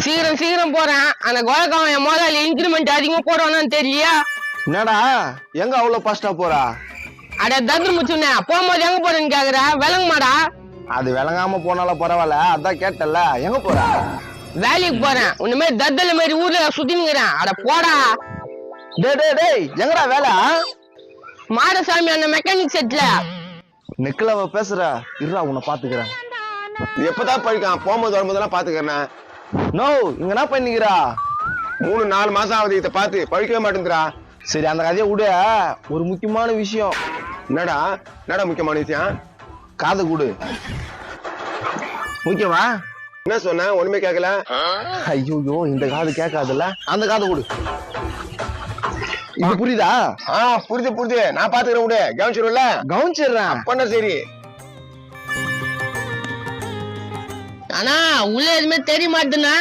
சீக்கிரம் சீக்கிரம் போறேன். அந்த கோலக்காவன் என் முதலாளி இன்கிரிமெண்ட் அதிகமா போடுவானான்னு தெரியலையா? என்னடா எங்க அவ்வளவு பாஸ்டா போறா? அட தத்து முச்சுனே, போகும்போது எங்க போறேன்னு கேக்குற? விளங்குமாடா? அது விளங்காம போனாலும் பரவாயில்ல, அதான் கேட்டல. எங்க போறா? வேலைக்கு போறேன். உன்ன மாதிரி தத்தல மாதிரி ஊர்ல சுத்தினுங்கிறேன். அட போடா. டேய் எங்கடா வேலை? மாடசாமி அந்த மெக்கானிக் செட்ல. நெக்கிலவ பேசுற, இருடா உன்னை பாத்துக்கிறேன். எப்பதான் படிக்கான்? போகும்போது வரும்போதெல்லாம் பாத்துக்கிறேன். நோ, இங்க என்ன பண்ணிக்கிறா? 3-4 மாசம் ஆகுது இதை பார்த்து பழிக்கவே மாட்டேங்கிறா. சரி அந்த கதையை விட, ஒரு முக்கியமான விஷயம். என்னடா முக்கியமான விஷயம்? காதை கூடு. முக்கியமா? என்ன சொன்ன? ஒண்ணுமே கேட்கல. ஐயோ இந்த காது கேட்காதுல்ல, அந்த காதை கூடு. இது புரியுதா? புரியுது. நான் பாத்துக்கிறேன், விடு. கவனிச்சிருவல? கவனிச்சிடுறேன். பண்ண சரி. ஆனா உள்ள எதுவுமே தெரிய மாட்டேன்னா